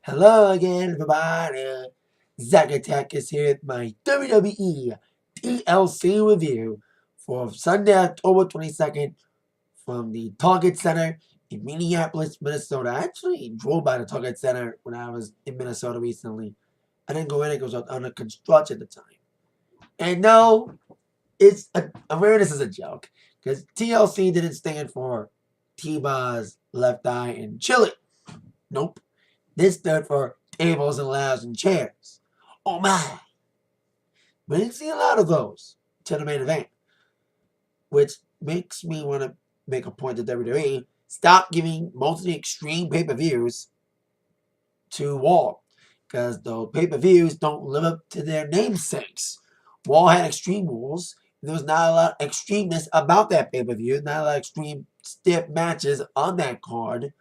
Hello again, everybody. Zack Attack is here with my WWE TLC review for Sunday, October 22nd from the Target Center in Minneapolis, Minnesota. I actually drove by the Target Center when I was in Minnesota recently. I didn't go in because I was under construction at the time. And no, I'm wearing this as a joke because TLC didn't stand for T-Bars, Left Eye, and Chili. Nope. This stood for tables and lounge and chairs. Oh my! We didn't see a lot of those to the main event, which makes me want to make a point to WWE. Stop giving most of the extreme pay-per-views to Wall, because the pay-per-views don't live up to their namesakes. Wall had extreme rules. There was not a lot of extremeness about that pay-per-view, not a lot of extreme stiff matches on that card.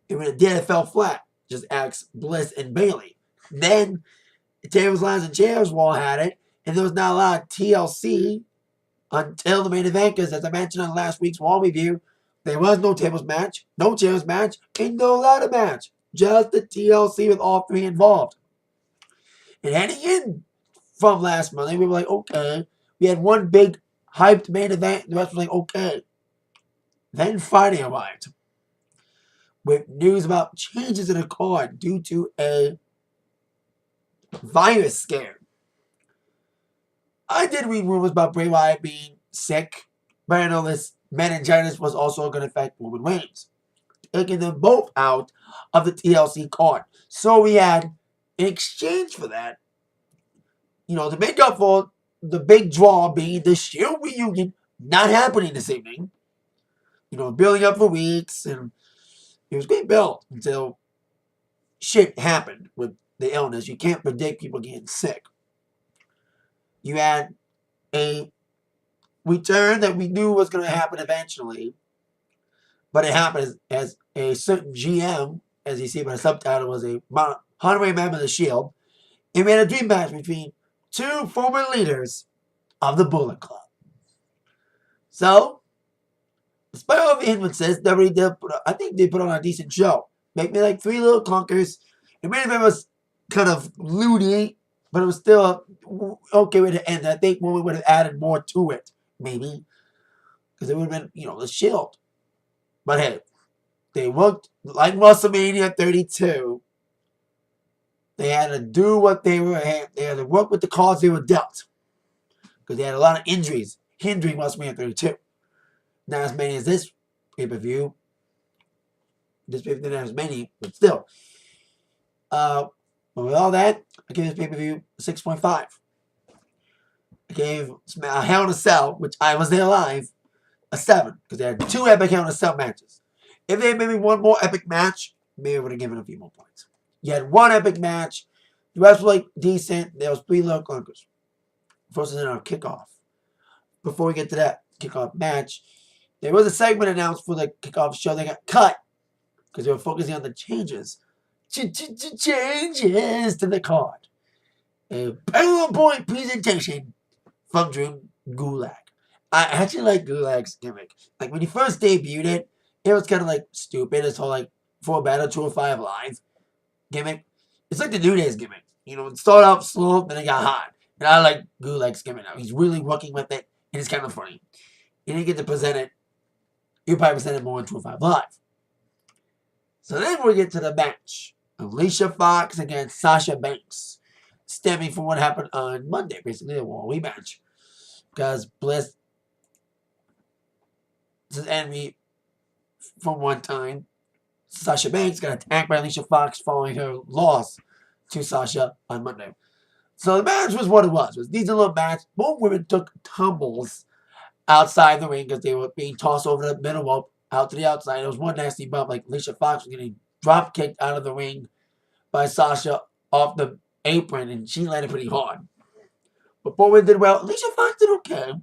And when it did, it fell flat. Just ask Bliss and Bayley. Then, tables, lines, and chairs Wall had it, and there was not a lot of TLC until the main event, because as I mentioned on last week's Wall review, there was no tables match, no chairs match, and no ladder match. Just the TLC with all three involved. And heading in from last Monday, we were like, okay. We had one big hyped main event, and the rest was like, okay. Then Friday arrived with news about changes in the card due to a virus scare. I did read rumors about Bray Wyatt being sick, but I know this meningitis was also going to affect Roman Reigns, taking them both out of the TLC card. So we had, in exchange for that, to make up for the big draw being the Shield reunion not happening this evening, building up for weeks, and it was being built until shit happened with the illness. You can't predict people getting sick. You had a return that we knew was going to happen eventually, but it happened as a certain GM, as you see by the subtitle, was a honorary member of the Shield. It made a dream match between two former leaders of the Bullet Club. So, despite all the hindrances, I think they put on a decent show. Make me like 3 little clunkers. The main event was kind of loony, but it was still okay way to end. I think we would have added more to it, maybe, because it would have been, the Shield. But hey, they worked like WrestleMania 32. They had to do what they had to work with the cards they were dealt, because they had a lot of injuries hindering WrestleMania 32. Not as many as this pay-per-view. This pay-per-view didn't have as many, but still. But with all that, I gave this pay-per-view a 6.5. I gave Hell in a Cell, which I was there live, a 7, because they had 2 epic Hell in a Cell matches. If they had maybe one more epic match, maybe I would have given a few more points. You had 1 epic match. The rest was decent. There was 3 little clunkers. First is in our kickoff. Before we get to that kickoff match, there was a segment announced for the kickoff show that got cut because they were focusing on the changes. Changes to the card. A PowerPoint presentation from Drew Gulak. I actually like Gulak's gimmick. Like when he first debuted it, it was kind of stupid. It's all 4 Battle 205 Live gimmick. It's like the New Day's gimmick. It started out slow, then it got hot. And I like Gulak's gimmick now. He's really working with it, and it's kind of funny. He didn't get to present it. He'll probably present it more in 205 Live. So then we get to the match. Alicia Fox against Sasha Banks. Stemming from what happened on Monday, basically the Wall rematch. Because Bliss is an enemy from one time. Sasha Banks got attacked by Alicia Fox following her loss to Sasha on Monday. So the match was what it was. It was a decent little match. Both women took tumbles outside the ring because they were being tossed over the middle rope out to the outside. There was one nasty bump, like Alicia Fox was getting drop kicked out of the ring by Sasha off the apron, and she landed pretty hard. But both women did well. Alicia Fox did okay.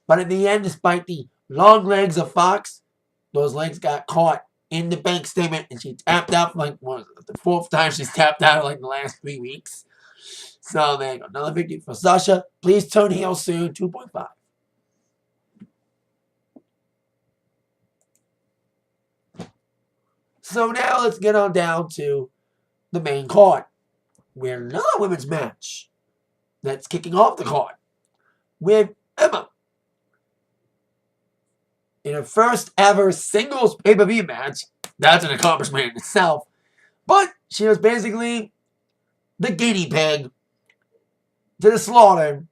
But in the end, despite the long legs of Fox, those legs got caught in the bank statement, and she tapped out for the 4th time she's tapped out in the last 3 weeks. So there you go. Another victory for Sasha. Please turn heel soon. 2.5. So now let's get on down to the main card. We're another women's match that's kicking off the card with Emma in her first ever singles pay-per-view match. That's an accomplishment in itself. But she was basically the guinea pig to the slaughter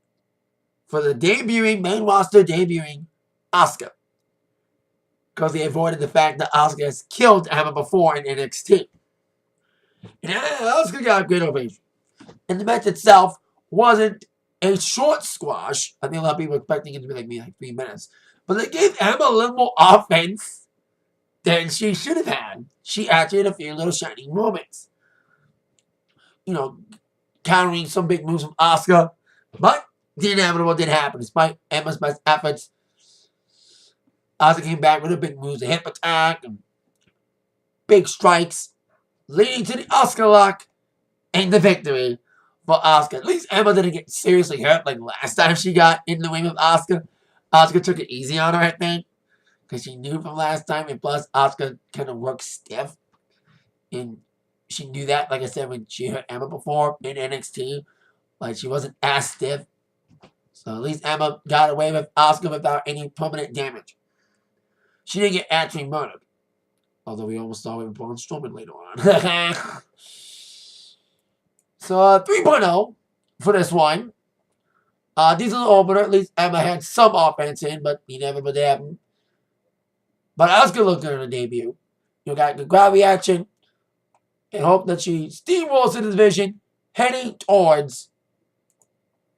for the main roster debuting Asuka. Because they avoided the fact that Asuka has killed Emma before in NXT. And Asuka got a great ovation. And the match itself wasn't a short squash. I think a lot of people were expecting it to be like 3 minutes. But they gave Emma a little more offense than she should have had. She actually had a few little shining moments. You know, countering some big moves from Asuka. But the inevitable did happen. Despite Emma's best efforts, Asuka came back with a big moves, a hip attack, and big strikes, leading to the Asuka lock and the victory for Asuka. At least Emma didn't get seriously hurt like last time she got in the ring with Asuka. Asuka took it easy on her, I think, because she knew from last time, and plus Asuka kind of worked stiff. And she knew that, like I said, when she hurt Emma before in NXT. Like, she wasn't as stiff. So at least Emma got away with Asuka without any permanent damage. She didn't get actually murdered. Although we almost saw it with Braun Strowman later on. So 3.0 for this one. Decent opener. At least Emma had some offense in, but he never would happen. But Asuka looked good in her debut. You got the crowd reaction. And hope that she steamrolls in the division, heading towards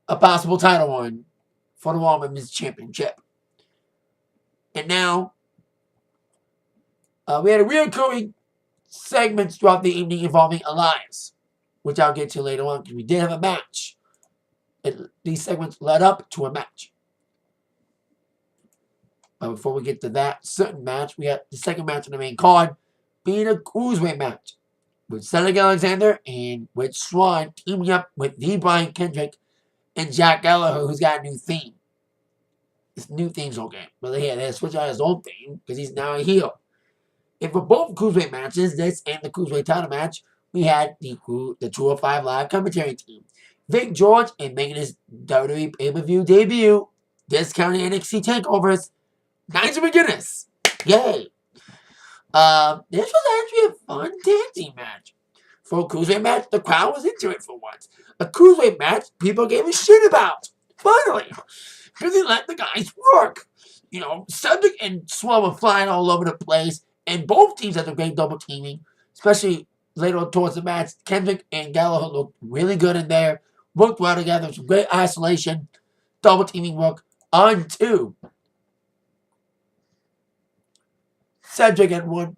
a possible title run for the Raw Women's Championship. And now, we had a reoccurring segments throughout the evening involving Elias, which I'll get to later on because we did have a match. These segments led up to a match. But before we get to that certain match, we had the second match on the main card being a cruiserweight match with Cedric Alexander and with Swan teaming up with the Brian Kendrick and Jack Gallagher, who's got a new theme. It's new theme's okay. But they had to switch out his own theme because he's now a heel. And for both cruiserweight matches, this and the cruiserweight title match, we had the 205 Live commentary team. Vic George and making his WWE pay-per-view debut, discounting NXT takeovers, Nigel McGuinness. Yay! This was actually a fun tag team match. For a cruiserweight match, the crowd was into it for once. A cruiserweight match, people gave a shit about. Finally! Because they let the guys work. You know, Cedric and Swan were flying all over the place, and both teams had a great double teaming, especially later on towards the match. Kendrick and Gallagher looked really good in there, worked well together, some great isolation, double teaming work on two. Cedric at one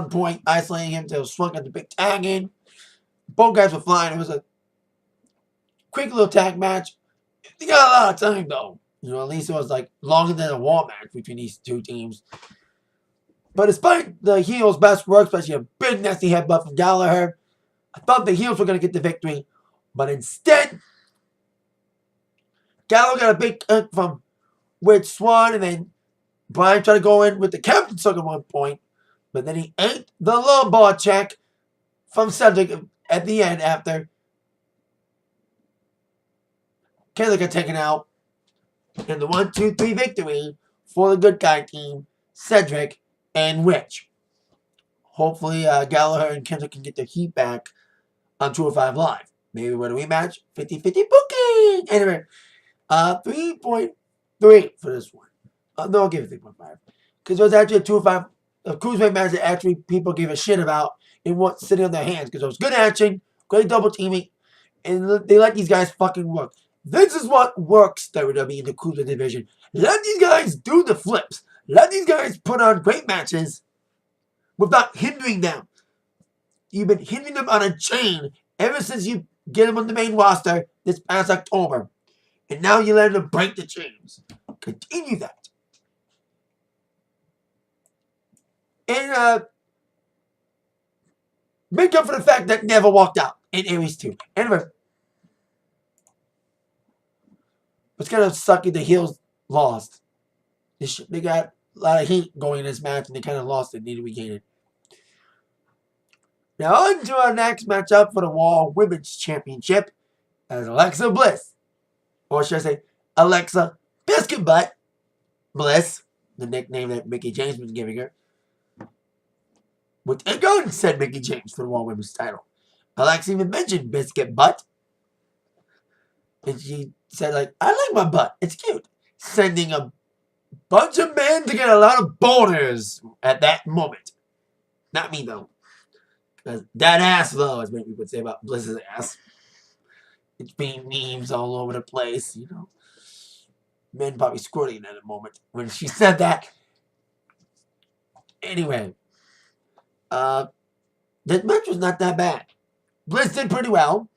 point isolating him till Swan got the big tag in. Both guys were flying. It was a quick little tag match. They got a lot of time though. You know, at least it was like longer than a War match between these two teams. But despite the heels' best work, especially a big nasty headbutt from Gallagher, I thought the heels were going to get the victory. But instead, Gallagher got a big kick from with Swan, and then Brian tried to go in with the Captain Suck at one point. But then he ate the lumbar check from Cedric at the end after Kendrick got taken out. And the 1-2-3 victory for the good guy team, Cedric and Rich. Hopefully, Gallagher and Kendrick can get their heat back on 205 Live. Maybe with a rematch, 50-50 booking. Anyway, 3.3 for this one. No, I'll give it 3.5. Because it was actually a 205 cruiserweight match that actually people gave a shit about and what's sitting on their hands. Because it was good action, great double teaming, and they let these guys fucking work. This is what works, WWE, in the cruiserweight division. Let these guys do the flips. Let these guys put on great matches without hindering them. You've been hindering them on a chain ever since you get them on the main roster this past October. And now you let them break the chains. Continue that. And make up for the fact that Never walked out in Aries 2. Anyway, it's kind of sucky the heels lost. They got a lot of heat going in this match, and they kind of lost it. Need to regain it. Now on to our next matchup for the Raw Women's Championship as Alexa Bliss, or should I say Alexa Biscuit Butt Bliss, the nickname that Mickie James was giving her, with a gun, said Mickie James for the Raw Women's title. Alexa even mentioned Biscuit Butt, and she said, like, I like my butt, it's cute. Sending a bunch of men to get a lot of boners at that moment. Not me, though. Because that ass, though, as many people would say about Bliss's ass. It's being memes all over the place, you know. Men probably squirting at a moment when she said that. Anyway, this match was not that bad. Bliss did pretty well.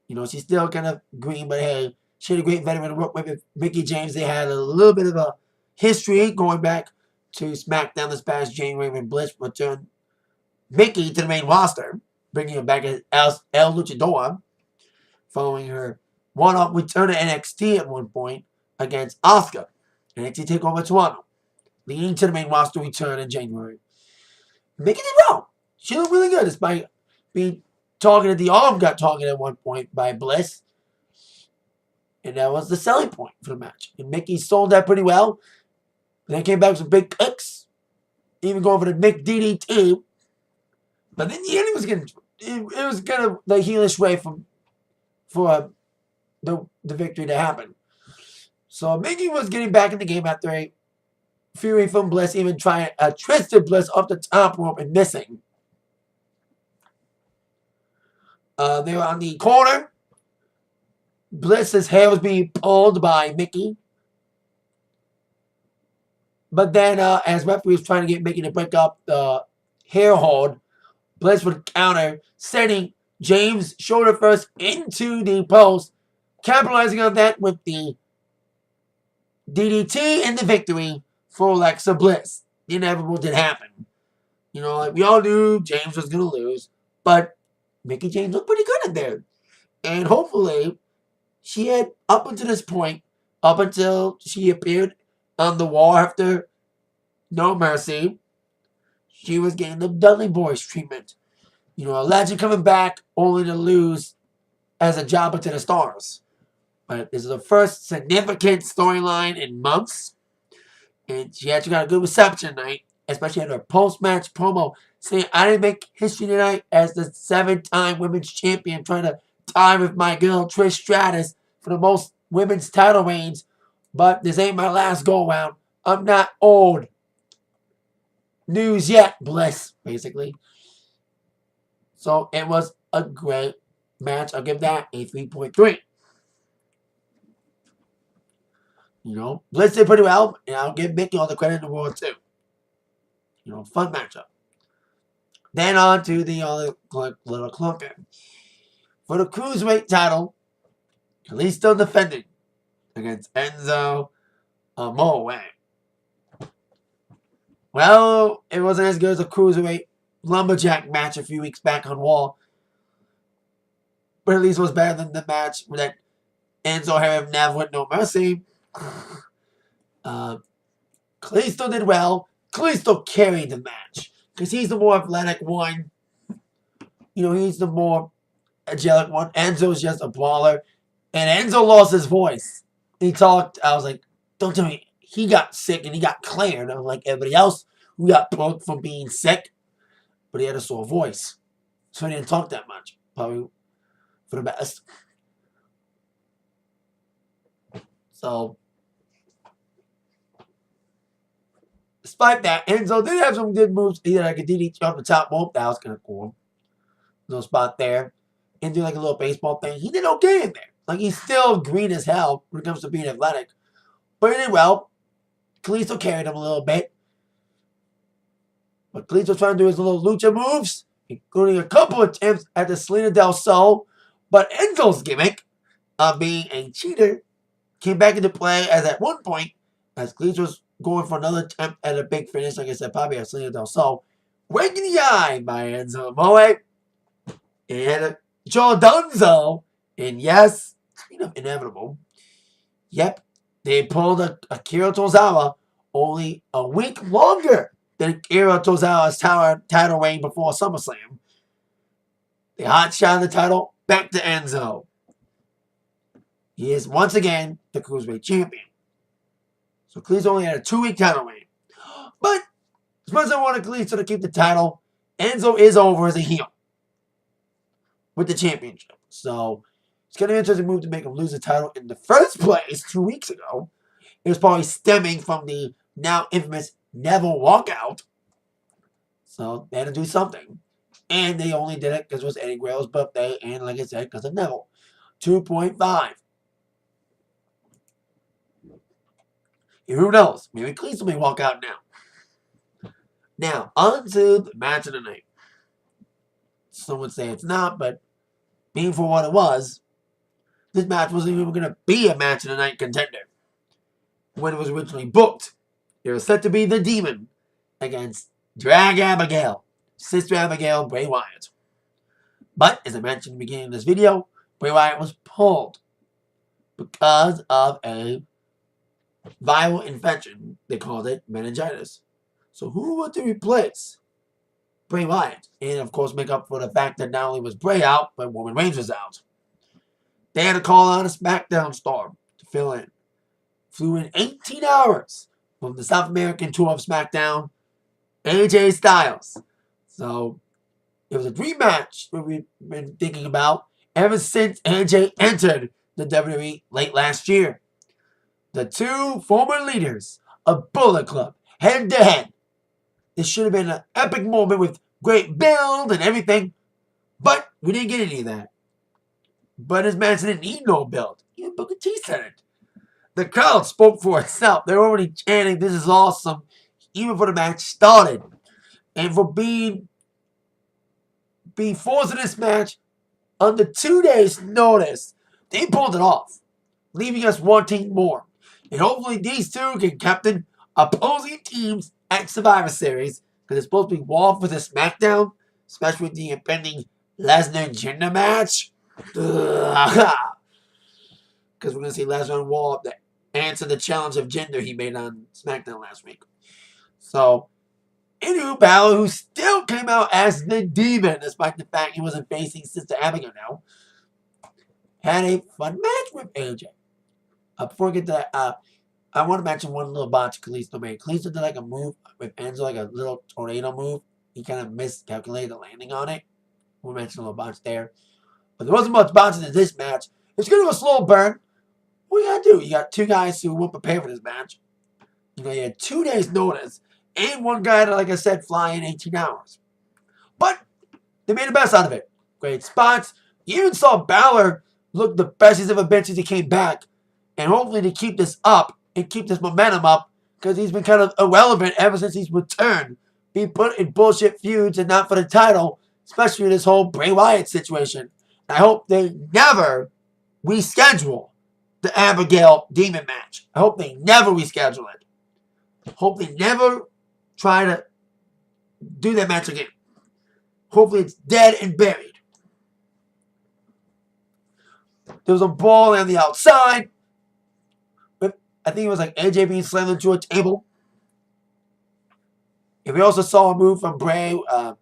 You know, she's still kind of green, but hey, she had a great veteran to work with Mickie James. They had a little bit of a history going back to SmackDown this past January when Bliss returned Mickie to the main roster, bringing her back as El Luchador, following her one-off return to NXT at one point against Asuka. NXT TakeOver Toronto, leading to the main roster return in January. Mickie did well. She looked really good despite being targeted. The arm got targeted at one point by Bliss. And that was the selling point for the match. And Mickie sold that pretty well. And then came back with some big kicks. Even going for the Mick DDT. But then the ending was getting... It was kind of the heelish way for the victory to happen. So Mickie was getting back in the game after a fury from Bliss, even trying a twisted Bliss off the top rope and missing. They were on the corner. Bliss's hair was being pulled by Mickie. But then, as referee was trying to get Mickie to break up the hair hold, Bliss would counter, sending James shoulder first into the post, capitalizing on that with the DDT and the victory for Alexa Bliss. The inevitable did happen. You know, like we all knew James was going to lose, but Mickie James looked pretty good in there. And hopefully, she had, up until this point, up until she appeared on the wall after No Mercy, she was getting the Dudley Boys treatment. You know, a legend coming back only to lose as a jobber to the stars. But this is the first significant storyline in months. And she actually got a good reception tonight, especially at her post-match promo, saying, I didn't make history tonight as the 7-time women's champion, trying to tie with my girl Trish Stratus for the most women's title reigns. But this ain't my last go-around. I'm not old news yet, Bliss, basically. So it was a great match. I'll give that a 3.3. You know, Bliss did pretty well, and I'll give Mickie all the credit in the world, too. You know, fun matchup. Then on to the other little clunker. For the Cruiserweight title, Kalisto defending against Enzo Amore. Well, it wasn't as good as a Cruiserweight Lumberjack match a few weeks back on Raw. But at least it was better than the match that Enzo had never with No Mercy. Kalisto did well. Kalisto carried the match because he's the more athletic one. You know, he's the more agile one. Enzo's just a brawler. And Enzo lost his voice. He talked, I was like, don't tell me, he got sick and he got cleared. Like everybody else who got booked from being sick. But he had a sore voice. So he didn't talk that much. Probably for the best. So, despite that, Enzo did have some good moves. He had like a DDT off the top rope. That was kind of cool. No spot there. And do like a little baseball thing. He did okay in there. Like, he's still green as hell when it comes to being athletic. But he did well. Kalisto carried him a little bit. But Kalisto was trying to do his little lucha moves, including a couple of attempts at the Selena Del Sol. But Enzo's gimmick of being a cheater came back into play as at one point, as Kalisto was going for another attempt at a big finish, like I said, probably a Selena Del Sol. Wake in the eye by Enzo Amore. And Joe Dunzo. And yes, kind of inevitable. Yep, they pulled a Akira Tozawa only a week longer than Akira Tozawa's title reign before SummerSlam. the hot shot of the title back to Enzo. He is once again the Cruiserweight Champion. So Kalisto only had a 2-week title reign. But as much as I wanted Kalisto to keep the title, Enzo is over as a heel with the championship. So it's going to be an interesting move to make him lose the title in the first place 2 weeks ago. It was probably stemming from the now infamous Neville walkout. So they had to do something. And they only did it because it was Eddie Guerrero's birthday. And like I said, because of Neville. 2.5. Who knows? Maybe Kalisto may walk out now. Now, on to the match of the night. Some would say it's not, but being for what it was, this match wasn't even going to be a match of the night contender. When it was originally booked, it was set to be the Demon against Drag Abigail, Sister Abigail, Bray Wyatt. But, as I mentioned in the beginning of this video, Bray Wyatt was pulled because of a viral infection. They called it meningitis. So who would to replace Bray Wyatt? And of course make up for the fact that not only was Bray out, but Roman Reigns was out. They had to call on a SmackDown star to fill in. Flew in 18 hours from the South American tour of SmackDown, AJ Styles. So it was a dream match that we've been thinking about ever since AJ entered the WWE late last year. The two former leaders of Bullet Club, head to head. This should have been an epic moment with great build and everything, but we didn't get any of that. But this match didn't need no build. Even Booker T said it. The crowd spoke for itself. They were already chanting, "This is awesome," even before the match started. And for being forced in this match under 2 days' notice, they pulled it off, leaving us wanting more. And hopefully these two can captain opposing teams at Survivor Series, because it's supposed to be Raw versus SmackDown, especially with the impending Lesnar-Jinder match. Because we're going to see Lesnar and Raw answer the challenge of Jinder he made on SmackDown last week. So, anywho, Balor, who still came out as the Demon, despite the fact he wasn't facing Sister Abigail now, had a fun match with AJ. Before I get to that, I want to mention one little botch Kalisto made. Kalisto did like a move with Enzo, like a little tornado move. He kind of miscalculated the landing on it. We'll mention a little botch there. But there wasn't much botching in this match. It's going to be a slow burn. What you got to do? You got two guys who weren't prepared for this match. You know, you had 2 days' notice. And one guy that, like I said, fly in 18 hours. But they made the best out of it. Great spots. You even saw Balor look the best he's ever been since he came back. And hopefully to keep this up and keep this momentum up, because he's been kind of irrelevant ever since he's returned. Being put in bullshit feuds and not for the title, especially in this whole Bray Wyatt situation. I hope they never reschedule the Abigail Demon match. I hope they never reschedule it. Hope they never try to do that match again. Hopefully it's dead and buried. There was a brawl on the outside. I think it was like AJ being slammed into a table. And we also saw a move from Bray,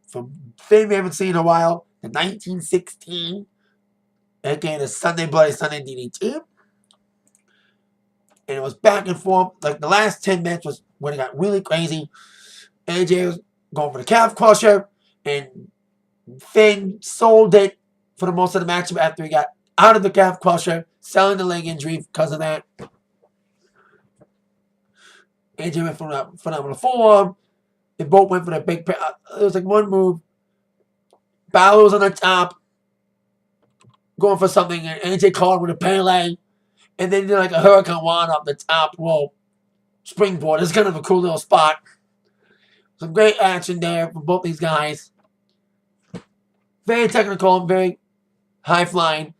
from thing we haven't seen in a while, the 1916, aka the Sunday Bloody Sunday DDT. And it was back and forth. Like the last 10 minutes was when it got really crazy. AJ was going for the calf crusher, and Finn sold it for the most of the match after he got out of the calf crusher, selling the leg injury because of that. AJ went for a phenomenal forearm. They both went for the big... It was like one move. Balor was on the top, going for something, and AJ caught with a Pele. And then he did like a Hurricane Wand up the top rope. Springboard. It's kind of a cool little spot. Some great action there from both these guys. Very technical, very high-flying.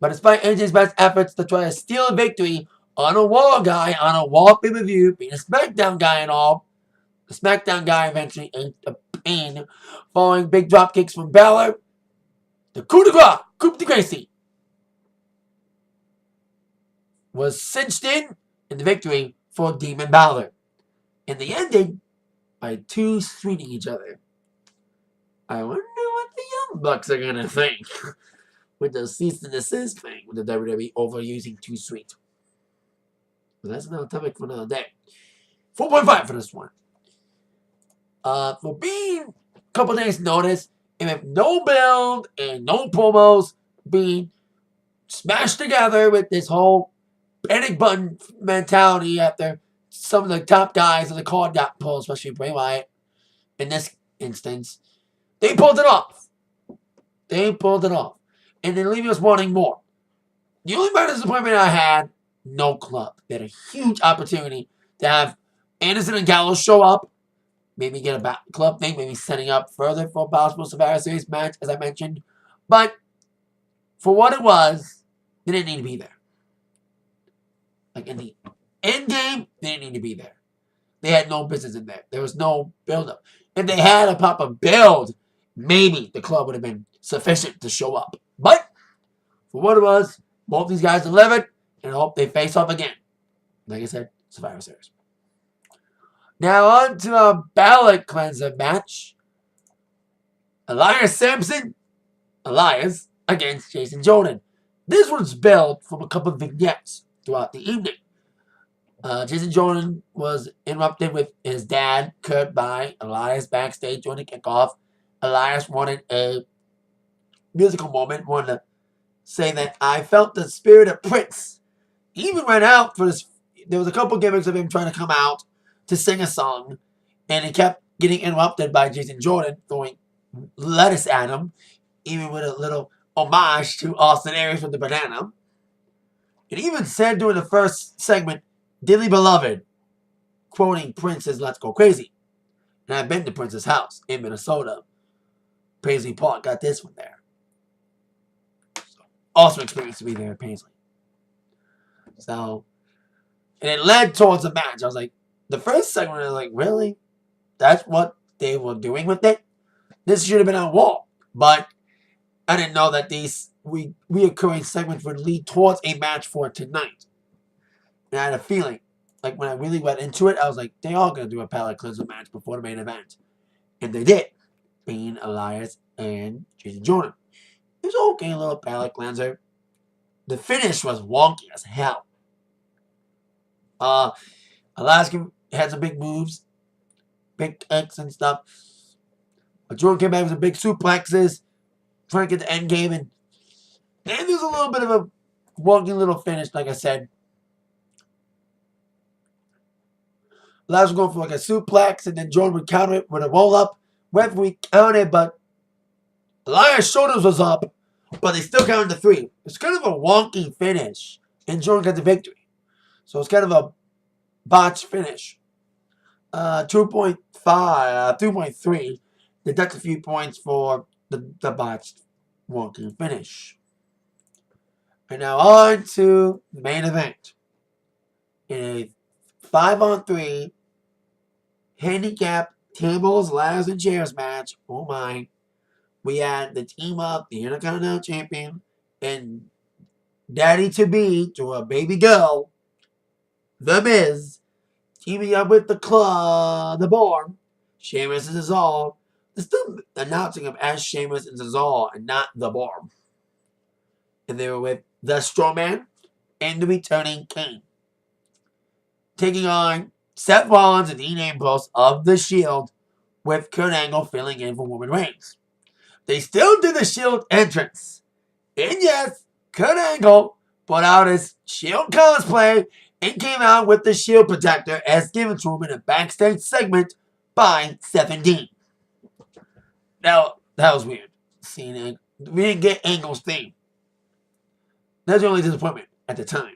But despite AJ's best efforts to try to steal a victory on a Raw guy, on a Raw pay-per-view, being a SmackDown guy and all, the SmackDown guy eventually ate a pain, following big drop kicks from Balor. The coup de grace, was cinched in the victory for Demon Balor. And they ended by two sweeting each other. I wonder what the Bucks are gonna think with the cease and desist thing with the WWE overusing Too Sweet. But that's another topic for another day. 4.5 for this one. For being a couple days notice, and with no build and no promos being smashed together with this whole panic button mentality after some of the top guys in the card got pulled, especially Bray Wyatt in this instance, they pulled it off. And then leaving us wanting more. The only minor disappointment I had, no club. They had a huge opportunity to have Anderson and Gallows show up, maybe get a club thing, maybe setting up further for a possible Survivor Series match, as I mentioned. But for what it was, they didn't need to be there. Like in the end game, they didn't need to be there. They had no business in there. There was no build-up. If they had a proper build, maybe the club would have been sufficient to show up. But for what it was, both these guys delivered, and I hope they face off again. Like I said, Survivor Series. Now on to a ballot cleanser match. Elias against Jason Jordan. This was built from a couple of vignettes throughout the evening. Jason Jordan was interrupted with his dad, Kurt, by Elias backstage during the kickoff. Elias wanted a musical moment, wanted to say that I felt the spirit of Prince. He even went out for this. There was a couple gimmicks of him trying to come out to sing a song, and he kept getting interrupted by Jason Jordan throwing lettuce at him, even with a little homage to Austin Aries with the banana. It even said during the first segment, "Dearly beloved," quoting Prince's "Let's Go Crazy." And I've been to Prince's house in Minnesota. Paisley Park, got this one there. So, awesome experience to be there at Paisley. So, and it led towards a match. I was like, the first segment, I was like, really? That's what they were doing with it? This should have been on Wall. But I didn't know that these reoccurring segments would lead towards a match for tonight. And I had a feeling, like when I really went into it, I was like, they are going to do a palate cleanser match before the main event. And they did, being Elias and Jason Jordan. It was okay, a little palate cleanser. The finish was wonky as hell. Elias had some big moves, big kicks and stuff. But Jordan came back with some big suplexes, trying to get the end game. And there's a little bit of a wonky little finish, like I said. Elias was going for like a suplex, and then Jordan would counter it with a roll-up. Referee counted, but Elias' shoulders was up, but they still counted to 3. It's kind of a wonky finish, and Jordan got the victory. So it's kind of a botched finish. 2.3. Deduct a few points for the botched wonky finish. And now on to the main event. In a 5-on-3 handicap tables, ladders, and chairs match. Oh my. We had the team up, the Intercontinental Champion, and daddy-to-be to a baby girl, The Miz, teaming up with the Bar, Sheamus and Cesaro. They're still announcing him as Sheamus and Cesaro and not The Bar. And they were with the Strowman and the returning Kane. Taking on Seth Rollins and Dean Ambrose of The Shield, with Kurt Angle filling in for Roman Reigns. They still did the Shield entrance. And yes, Kurt Angle put out his Shield cosplay and came out with the Shield protector as given to him in a backstage segment by Seth and Dean. Now, that was weird. Seeing it. We didn't get Angle's theme. That's the only disappointment at the time.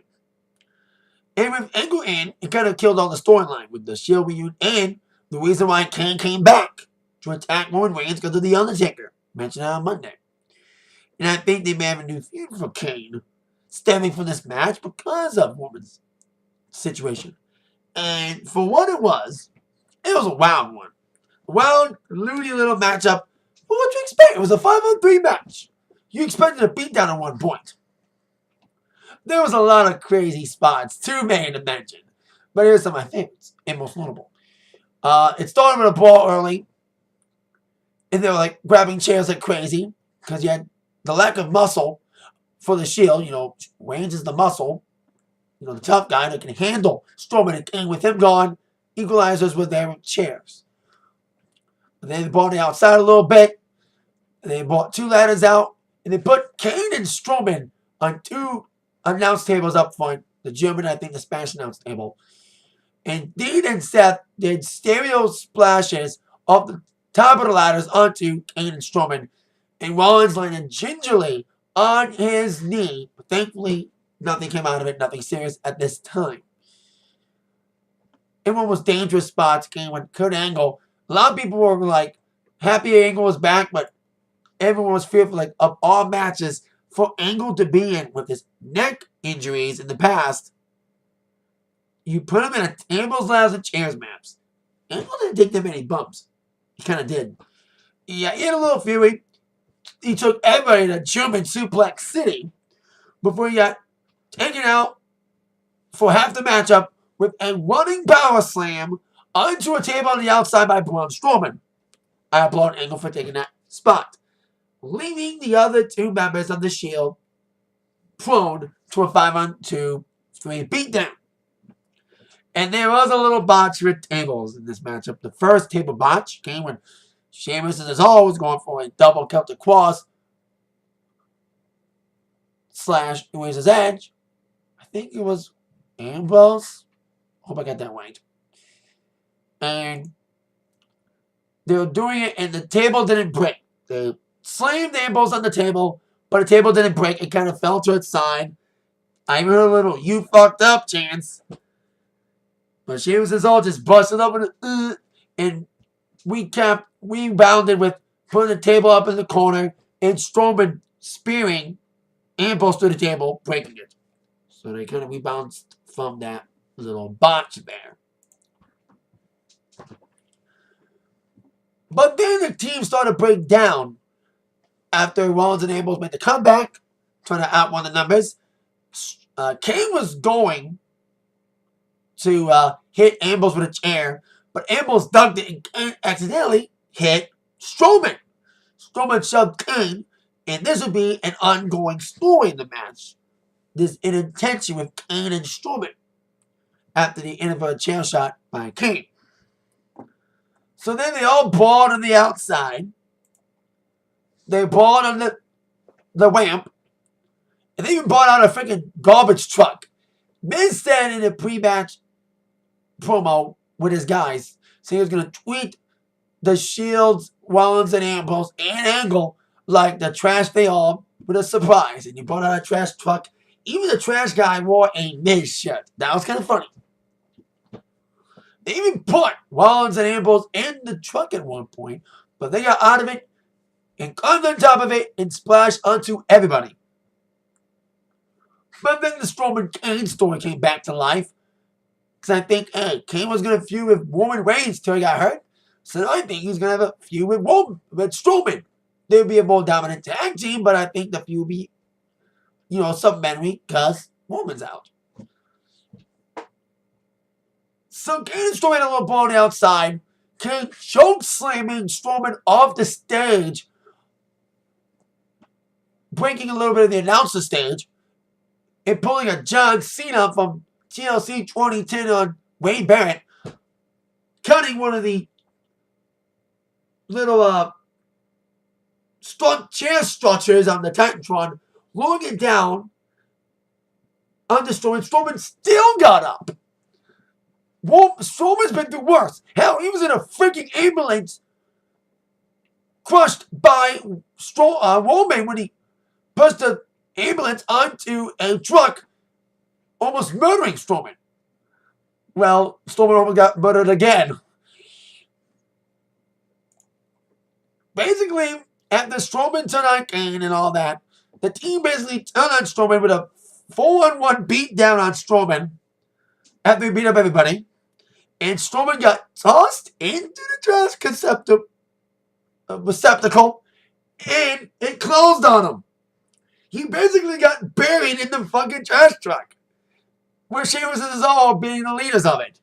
And with Angle in, it kind of killed all the storyline with the Shield reunion and the reason why Kane came back to attack Roman Reigns because of The Undertaker. Mentioned on Monday. And I think they may have a new feud for Kane stemming from this match because of Roman's situation. And for what it was a wild one. A wild, loony little matchup. But what you expect? It was a 5-on-3 match. You expected a beatdown at one point. There was a lot of crazy spots, too many to mention. But here's some of my favorites, and most notable. It started with a brawl early. And they were like grabbing chairs like crazy. because you had the lack of muscle for the Shield. Reigns is the muscle. The tough guy that can handle Strowman and Kane. With him gone, equalizers were there with chairs. They brought it outside a little bit. They brought 2 ladders out, and they put Kane and Strowman on 2 announce tables up front. The German, I think the Spanish announce table. And Dean and Seth did stereo splashes off the top of the ladders onto Kane and Strowman. And Rollins landed gingerly on his knee. But thankfully, nothing came out of it. Nothing serious at this time. Everyone was dangerous spots. Came with Kurt Angle. A lot of people were like, happy Angle was back, but everyone was fearful of all matches for Angle to be in with his neck injuries in the past. You put him in a tables, ladders, and chairs match. Angle didn't take that many bumps. He kind of did. Yeah, he had a little fury. He took everybody to German Suplex City before he got taken out for half the matchup with a running power slam onto a table on the outside by Braun Strowman. I applaud Angle for taking that spot, leaving the other 2 members of the Shield prone to a 5-on-2 3 beatdown. And there was a little botch with tables in this matchup. The first table botch came when Sheamus, as always, going for a double Celtic cross / Razor's Edge. I think it was Ambrose. Hope I got that right. And they were doing it, and the table didn't break. They slammed Ambrose on the table, but the table didn't break. It kind of fell to its side. I even heard a little "you fucked up" chance. But Sheamus is all just busted up and we bounded with putting the table up in the corner and Strowman spearing Ambrose through the table, breaking it. So they kind of rebounded from that little botch there. But then the team started to break down after Rollins and Ambrose made the comeback, trying to outrun the numbers. Kane was going to hit Ambrose with a chair, but Ambrose ducked it and Kane accidentally hit Strowman. Strowman shoved Kane, and this would be an ongoing story in the match. There's an intention with Kane and Strowman after the end of a chair shot by Kane. So then they all brawled on the outside. They brawled on the ramp, and they even brought out a freaking garbage truck. Miz said in a pre-match promo with his guys, saying he was going to tweet the Shields, Rollins, and Ambrose and Angle like the trash they are with a surprise. And he brought out a trash truck. Even the trash guy wore a Miz shirt. That was kind of funny. They even put Rollins and Ambrose in the truck at one point, but they got out of it and climbed on top of it and splashed onto everybody. But then the Strowman Kane story came back to life. Because I think, Kane was going to feud with Roman Reigns till he got hurt. So I think he's going to have a feud with Strowman. They would be a more dominant tag team, but I think the feud would be, supplementary because Roman's out. So Kane and Strowman had a little ball on the outside. Kane choke slamming Strowman off the stage, breaking a little bit of the announcer stage, and pulling a John Cena from TLC 2010 on Wade Barrett, cutting one of the little chair structures on the Titantron, rolling it down under Strowman. Strowman still got up. Strowman's been through worse. Hell, he was in a freaking ambulance crushed by Roman when he pushed the ambulance onto a truck, almost murdering Strowman. Well, Strowman almost got murdered again. Basically, after Strowman turned on Kane and all that, the team basically turned on Strowman with a 4-on-1 beatdown on Strowman after he beat up everybody. And Strowman got tossed into the trash receptacle, and it closed on him. He basically got buried in the fucking trash truck, where Sheamus is all being the leaders of it.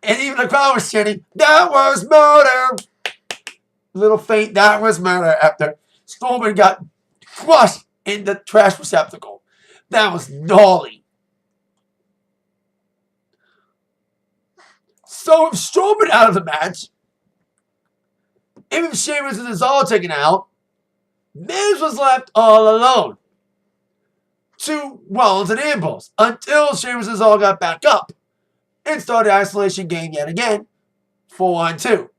And even the crowd was chanting, "That was murder! little faint, that was murder after Strowman got crushed in the trash receptacle. That was gnarly. So with Strowman out of the match, even if Sheamus is all taken out, Miz was left all alone to Rollins and Ambrose until Sheamus all got back up and started the isolation game yet again, 4-on-2.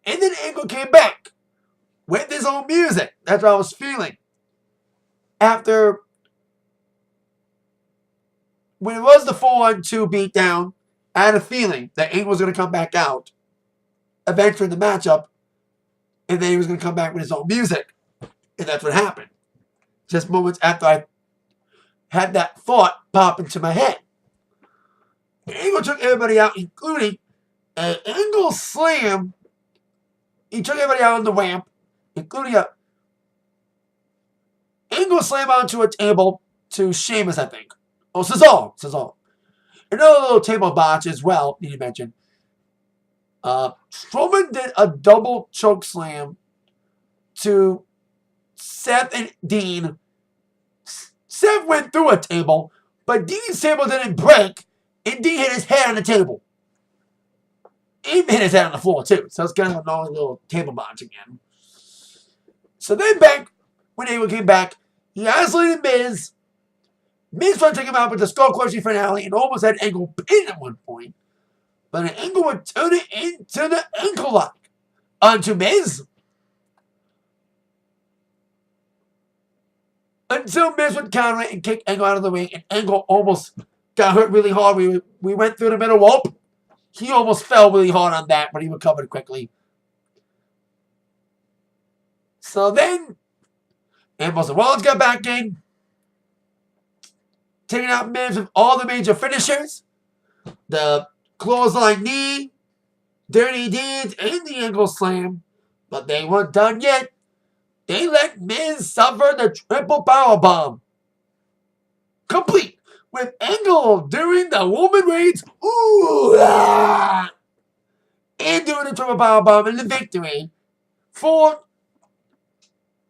And then Angle came back with his own music. That's what I was feeling. After, when it was the 4-on-2 beatdown, I had a feeling that Angle was going to come back out eventually in the matchup, and then he was going to come back with his own music. And that's what happened. Just moments after I had that thought pop into my head. Angle took everybody out, including an Angle slam. He took everybody out on the ramp, including a Angle slam onto a table to Sheamus, I think. Oh, Cesaro. Another little table botch as well, need to mention. Strowman did a double choke slam to Seth and Dean. Seth went through a table, but Dean's table didn't break, and Dean hit his head on the table. He hit his head on the floor, too. So it's kind of a gnarly little table botch again. So then when Angle came back, he isolated Miz. Miz tried to take him out with the skull crushing finale and almost had Angle pinned at one point. But an Angle would turn it into the ankle lock onto Miz. Until Miz would counter it and kick Angle out of the ring, and Angle almost got hurt really hard. We went through the middle rope. He almost fell really hard on that, but he recovered quickly. So then, Ambrose and Rollins got back in, taking out Miz with all the major finishers. The clothesline knee, dirty deeds, and the ankle slam. But they weren't done yet. They let Miz suffer the triple powerbomb. Complete with Angle doing the woman reigns, ooh, ah, and doing the triple powerbomb and the victory for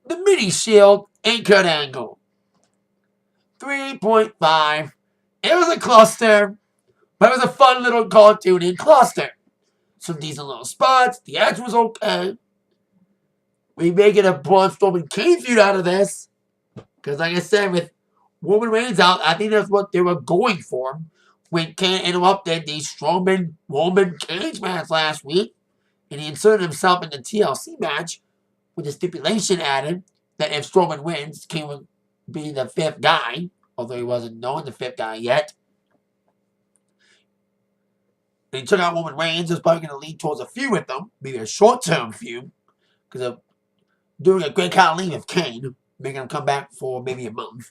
the mini shield and Kurt Angle. 3.5. It was a cluster, but it was a fun little cartoony cluster. Some decent little spots. The action was okay. We may get a Braun Strowman Kane feud out of this. Because like I said, with Roman Reigns out, I think that's what they were going for. When Kane interrupted the Strowman Roman cage match last week. And he inserted himself in the TLC match with the stipulation added that if Strowman wins, Kane would be the fifth guy. Although he wasn't known the fifth guy yet. And he took out Roman Reigns. It's probably going to lead towards a feud with them. Maybe a short-term feud. Because of doing a great Khali with Kane. Making him come back for maybe a month.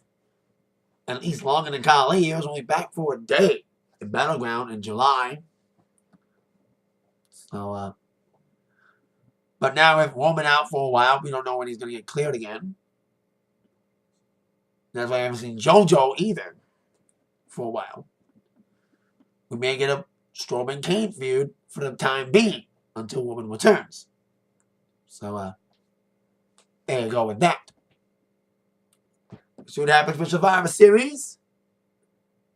At least longer than Khali. He was only back for a day. In Battleground in July. So, but now with Roman out for a while, we don't know when he's going to get cleared again. That's why I haven't seen JoJo either. For a while. We may get a Strowman Kane feud for the time being. Until Roman returns. So, there you go with that. See what happens with Survivor Series.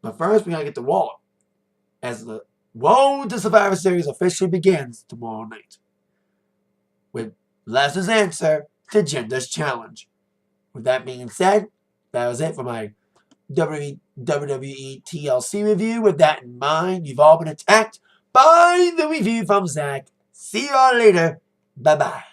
But first, we gotta get to Raw. As the road to Survivor Series officially begins tomorrow night. With Lesnar's answer to Jinder's challenge. With that being said, that was it for my WWE TLC review. With that in mind, you've all been attacked by the review from Zach. See you all later. Bye-bye.